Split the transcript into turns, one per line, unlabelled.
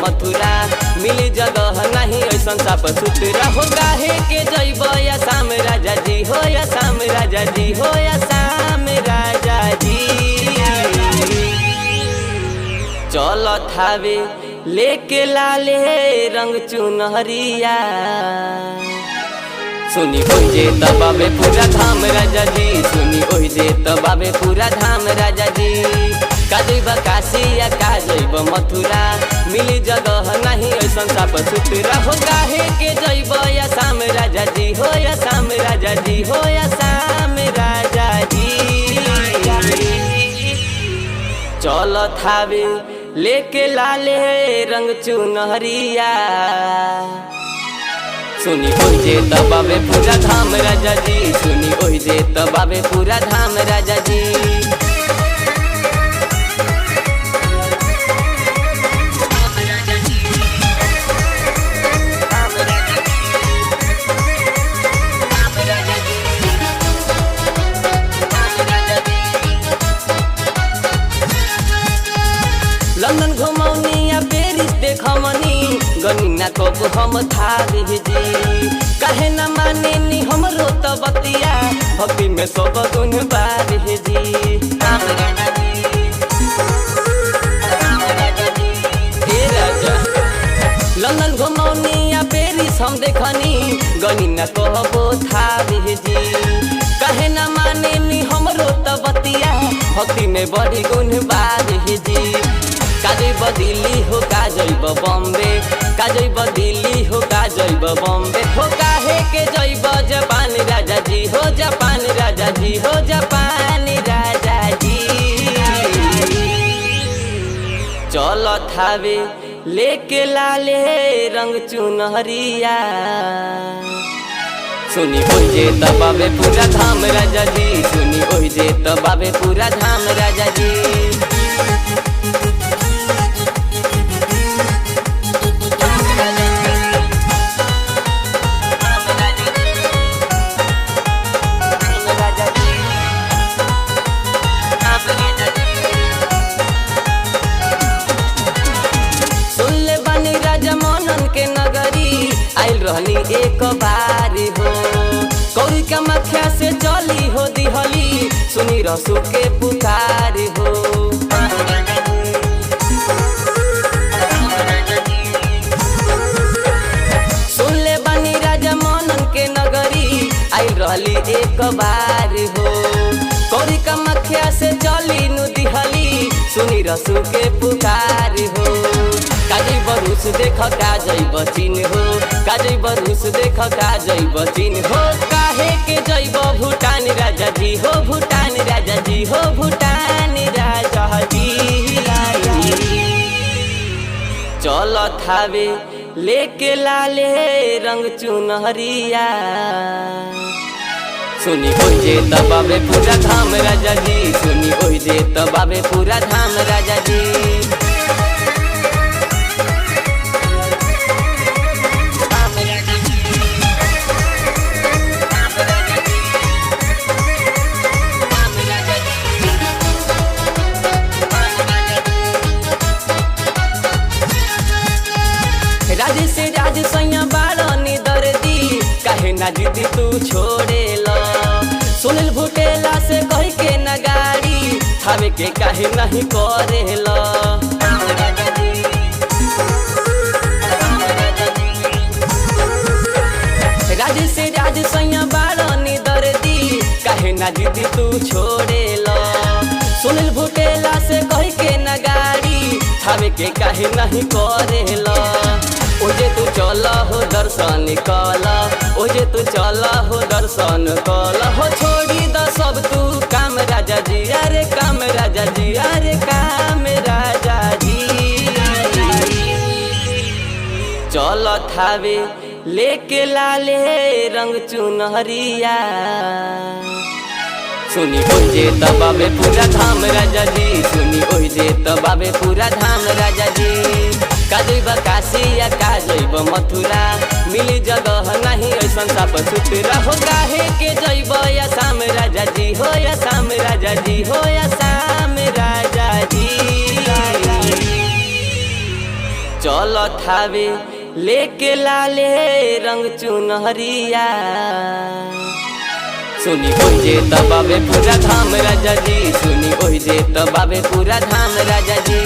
मथुरा मिली जगह नहीं ऐसन साफ सुथरा हो काहे के जइब आसाम राजा जी हो आसाम राजा जी हो आसाम राजा जी चल थावे लेके लाले रंग चुनहरिया सुनी ओहि जे तबाबे पूरा धाम राजा जी सुनी ओहि जे तबाबे पूरा धाम राजा जी का जइब काशी या का जइब मथुरा मिली जगह नहीं ऐसन साफ सुथरा हो काहे के जइब आसाम राजा जी हो आसाम राजा जी हो आसाम राजा जी चल थावे लेके लाले रंग चुनहरिया सुनी ओहि जे तबाबे पूरा धाम राजा जी सुनी ओहि जे तबाबे पूरा धाम राजा जी लंदन घुमौनी या पेरिस देखमनी गनीना कब हम थावे जी काहे न माने नी हमरो त बतिया भक्ति में सब गुण बार जी हे राजा लंदन घुमौनी या पेरिस हम देखनी गनीना कब थावे जी काहे न माने नी हमरो त बतिया भक्ति में बड़ी गुण बार जी का जइब दिल्ली हो का जइब बॉम्बे का जइब दिल्ली हो का जइब बॉम्बे हो काहे के जइब जापान राजा जी हो जापान राजा जी हो जापान राजा जी चल थावे लेके लाले रंग चुनहरिया सुनी ओहि जे तबाबे पूरा धाम राजा जी सुनी ओहि जे तबाबे पूरा धाम राजा जी आइल रहनी एक बार हो कौरी का मखिया से चली हो दिहली सुनी रसू के पुकार हो सुन ले बनी राजा मनन के नगरी आइल रहली एक बार हो कौरी का मखिया से चली नु दिहली सुनी रसू के पुकार हो का जइब रूस देख का जइब चीन हो का जइब रूस देख का जइब चीन हो काहे के जइब भूटान राजा जी हो भूटान राजा जी हो भूटान राजा जी चल थावे लेके लाले रंग चुनहरिया सुनी ओहि जे तबाबे पूरा धाम राजा जी सुनी ओहि जे तबाबे पूरा धाम राजा जी राजे से राज सैया बाड़नी दर्दी काहे ना दीदी तू छोड़े लो सुनिल भुटेला से कह के न गाड़ी थावे के काहे नहीं करे लो राजे से राज सैया बाड़नी दर्दी काहे ना दीदी तू छोड़े लो सुनिल भुटेला से कह के न गाड़ी थावे के काहे नहीं करे लो ओजे तू चल हो दर्शन कल ओजे तू चल हो दर्शन कल हो छोड़ी द सब तू काम राजा जी अरे काम राजा जी अरे काम राजा जी चल थावे लेके लाले रंग चुनहरिया सुनी ओहि जे तबाबे पूरा धाम राजा जी सुनी ओहि जे तबाबे पूरा धाम राजा जी का जइब काशी या का जइब मथुरा मिली जगह नहीं ऐसन साफ सुथरा हो काहे के जइब आसाम राजा जी हो आसाम राजा जी हो आसाम राजा जी चल थावे लेके लाले रंग चुनहरिया सुनी ओहि जे तबाबे पूरा धाम राजा जी सुनी ओहि जे तबाबे पूरा धाम राजा जी